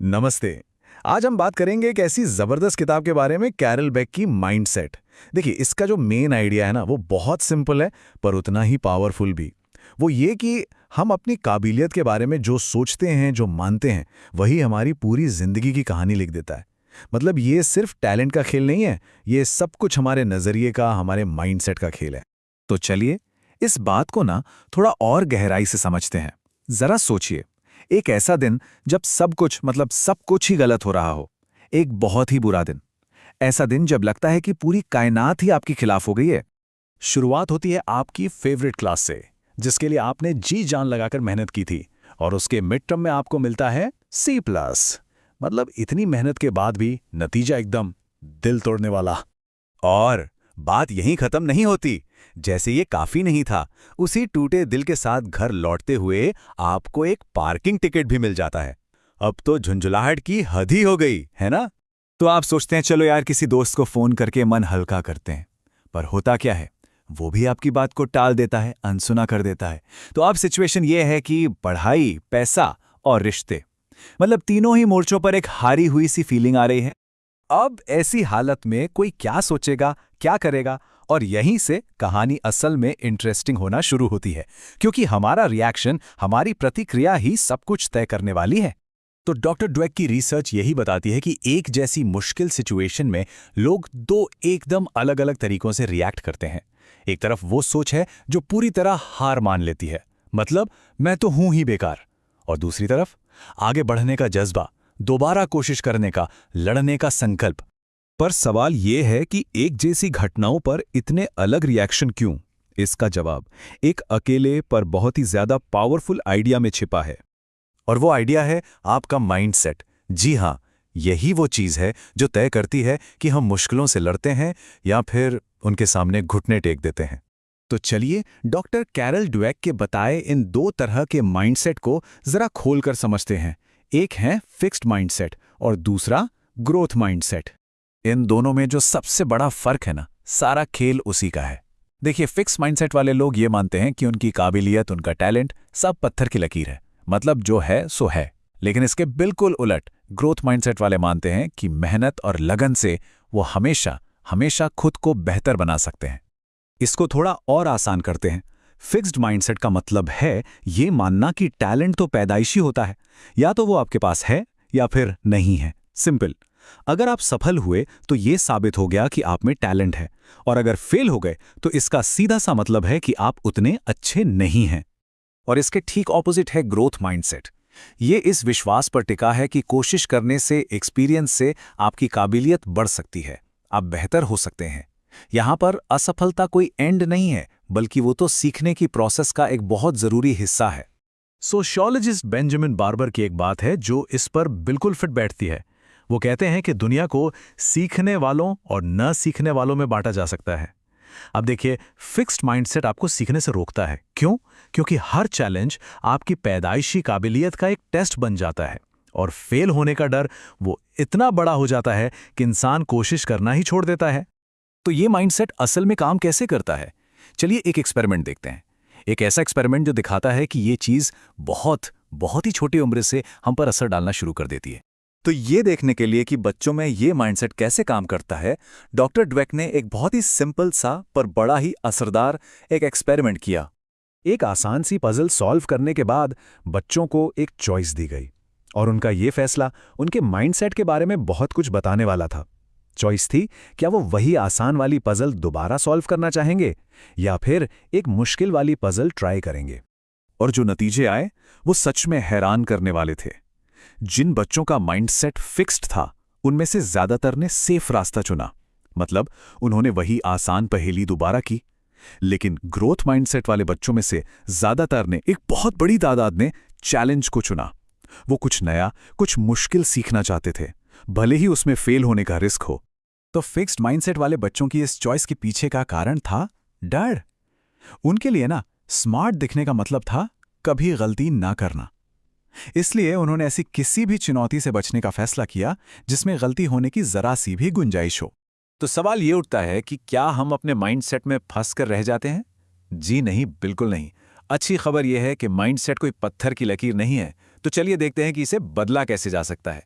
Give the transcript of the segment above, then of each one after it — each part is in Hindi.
नमस्ते। आज हम बात करेंगे एक ऐसी जबरदस्त किताब के बारे में, कैरल बेक की माइंडसेट। देखिए, इसका जो मेन आइडिया है ना, वो बहुत सिंपल है पर उतना ही पावरफुल भी। वो ये कि हम अपनी काबिलियत के बारे में जो सोचते हैं, जो मानते हैं, वही हमारी पूरी जिंदगी की कहानी लिख देता है। मतलब ये सिर्फ टैलेंट का खेल नहीं है, ये सब कुछ हमारे नजरिए का, हमारे माइंडसेट का खेल है। तो चलिए इस बात को ना थोड़ा और गहराई से समझते हैं। जरा सोचिए, एक ऐसा दिन जब सब कुछ ही गलत हो रहा हो। एक बहुत ही बुरा दिन। ऐसा दिन जब लगता है कि पूरी कायनात ही आपके खिलाफ हो गई है। शुरुआत होती है आपकी फेवरेट क्लास से, जिसके लिए आपने जी जान लगाकर मेहनत की थी, और उसके मिड टर्म में आपको मिलता है C+। मतलब इतनी मेहनत के बाद भी नतीजा एकदम दिल तोड़ने वाला। और बात यहीं खत्म नहीं होती। जैसे ये काफी नहीं था, उसी टूटे दिल के साथ घर लौटते हुए आपको एक पार्किंग टिकट भी मिल जाता है। अब तो झुंझुलाहट की हद ही हो गई है ना। तो आप सोचते हैं चलो यार किसी दोस्त को फोन करके मन हल्का करते हैं। पर होता क्या है, वो भी आपकी बात को टाल देता है, अनसुना कर देता है। तो अब सिचुएशन ये है कि पढ़ाई, पैसा और रिश्ते, मतलब तीनों ही मोर्चों पर एक हारी हुई सी फीलिंग आ रही है। अब ऐसी हालत में कोई क्या सोचेगा, क्या करेगा, और यहीं से कहानी असल में इंटरेस्टिंग होना शुरू होती है, क्योंकि हमारा रिएक्शन, हमारी प्रतिक्रिया ही सब कुछ तय करने वाली है। तो डॉक्टर ड्वेक की रिसर्च यही बताती है कि एक जैसी मुश्किल सिचुएशन में लोग दो एकदम अलग अलग तरीकों से रिएक्ट करते हैं। एक तरफ वो सोच है जो पूरी तरह हार मान लेती है, मतलब मैं तो हूं ही बेकार। और दूसरी तरफ आगे बढ़ने का जज्बा, दोबारा कोशिश करने का, लड़ने का संकल्प। पर सवाल ये है कि एक जैसी घटनाओं पर इतने अलग रिएक्शन क्यों? इसका जवाब एक अकेले पर बहुत ही ज्यादा पावरफुल आइडिया में छिपा है। और वो आइडिया है आपका माइंडसेट। जी हाँ, यही वो चीज़ है जो तय करती है कि हम मुश्किलों से लड़ते हैं या फिर उनके सामने घुटने टेक देते हैं। तो चलिए डॉक्टर कैरल ड्वेक के बताए इन दो तरह के माइंडसेट को जरा खोलकर समझते हैं। एक है फिक्स्ड माइंडसेट और दूसरा ग्रोथ माइंडसेट। इन दोनों में जो सबसे बड़ा फर्क है ना, सारा खेल उसी का है। देखिए, फिक्स माइंडसेट वाले लोग ये मानते हैं कि उनकी काबिलियत, उनका टैलेंट सब पत्थर की लकीर है, मतलब जो है सो है। लेकिन इसके बिल्कुल उलट ग्रोथ माइंडसेट वाले मानते हैं कि मेहनत और लगन से वो हमेशा हमेशा खुद को बेहतर बना सकते हैं। इसको थोड़ा और आसान करते हैं। फिक्स्ड माइंडसेट का मतलब है ये मानना कि टैलेंट तो पैदाइशी होता है, या तो वो आपके पास है या फिर नहीं है। सिंपल। अगर आप सफल हुए तो ये साबित हो गया कि आप में टैलेंट है, और अगर फेल हो गए तो इसका सीधा सा मतलब है कि आप उतने अच्छे नहीं हैं। और इसके ठीक ऑपोजिट है ग्रोथ माइंडसेट। ये इस विश्वास पर टिका है कि कोशिश करने से, एक्सपीरियंस से आपकी काबिलियत बढ़ सकती है, आप बेहतर हो सकते हैं। यहाँ पर असफलता कोई एंड नहीं है, बल्कि वो तो सीखने की प्रोसेस का एक बहुत जरूरी हिस्सा है। सोशियोलॉजिस्ट बेंजामिन बार्बर की एक बात है जो इस पर बिल्कुल फिट बैठती है। वो कहते हैं कि दुनिया को सीखने वालों और न सीखने वालों में बांटा जा सकता है। अब देखिए, फिक्स्ड माइंडसेट आपको सीखने से रोकता है। क्यों? क्योंकि हर चैलेंज आपकी पैदाइशी काबिलियत का एक टेस्ट बन जाता है, और फेल होने का डर वो इतना बड़ा हो जाता है कि इंसान कोशिश करना ही छोड़ देता है। तो ये माइंडसेट असल में काम कैसे करता है? चलिए एक एक्सपेरिमेंट देखते हैं। एक ऐसा एक्सपेरिमेंट जो दिखाता है कि ये चीज़ बहुत बहुत ही छोटी उम्र से हम पर असर डालना शुरू कर देती है। तो ये देखने के लिए कि बच्चों में ये माइंडसेट कैसे काम करता है, डॉक्टर ड्वेक ने एक बहुत ही सिंपल सा पर बड़ा ही असरदार एक एक्सपेरिमेंट किया। एक आसान सी पजल सॉल्व करने के बाद बच्चों को एक चॉइस दी गई, और उनका ये फैसला उनके माइंडसेट के बारे में बहुत कुछ बताने वाला था। चॉइस थी, क्या वो वही आसान वाली पजल दोबारा सॉल्व करना चाहेंगे या फिर एक मुश्किल वाली पजल ट्राई करेंगे। और जो नतीजे आए वो सच में हैरान करने वाले थे। जिन बच्चों का माइंडसेट फिक्स्ड था, उनमें से ज्यादातर ने सेफ रास्ता चुना, मतलब उन्होंने वही आसान पहेली दोबारा की। लेकिन ग्रोथ माइंडसेट वाले बच्चों में से ज्यादातर ने, एक बहुत बड़ी तादाद ने, चैलेंज को चुना। वो कुछ नया, कुछ मुश्किल सीखना चाहते थे, भले ही उसमें फेल होने का रिस्क हो। तो फिक्स्ड माइंडसेट वाले बच्चों की इस चॉइस के पीछे का कारण था डर। उनके लिए ना, स्मार्ट दिखने का मतलब था कभी गलती ना करना। इसलिए उन्होंने ऐसी किसी भी चुनौती से बचने का फैसला किया जिसमें गलती होने की जरा सी भी गुंजाइश हो। तो सवाल ये उठता है कि क्या हम अपने माइंडसेट में फंस कर रह जाते हैं? जी नहीं, बिल्कुल नहीं। अच्छी खबर यह है कि माइंडसेट कोई पत्थर की लकीर नहीं है। तो चलिए देखते हैं कि इसे बदला कैसे जा सकता है।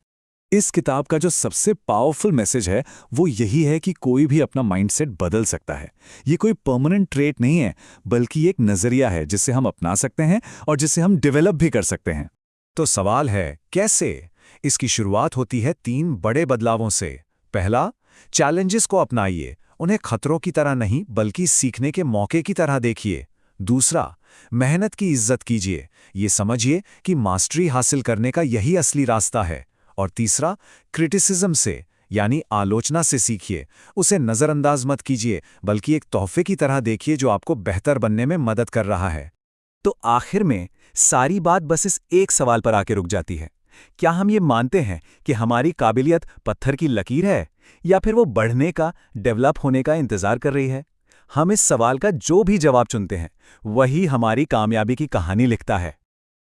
इस किताब का जो सबसे पावरफुल मैसेज है वो यही है कि कोई भी अपना माइंडसेट बदल सकता है। ये कोई परमानेंट ट्रेट नहीं है, बल्कि एक नजरिया है जिसे हम अपना सकते हैं और जिसे हम डेवलप भी कर सकते हैं। तो सवाल है, कैसे? इसकी शुरुआत होती है 3 बड़े बदलावों से। पहला, चैलेंजेस को अपनाइए, उन्हें खतरों की तरह नहीं बल्कि सीखने के मौके की तरह देखिए। दूसरा, मेहनत की इज्जत कीजिए, ये समझिए कि मास्टरी हासिल करने का यही असली रास्ता है। और तीसरा, क्रिटिसिज्म से यानी आलोचना से सीखिए, उसे नज़रअंदाज मत कीजिए बल्कि एक तोहफे की तरह देखिए जो आपको बेहतर बनने में मदद कर रहा है। तो आखिर में सारी बात बस इस एक सवाल पर आके रुक जाती है। क्या हम ये मानते हैं कि हमारी काबिलियत पत्थर की लकीर है, या फिर वो बढ़ने का, डेवलप होने का इंतजार कर रही है? हम इस सवाल का जो भी जवाब चुनते हैं, वही हमारी कामयाबी की कहानी लिखता है।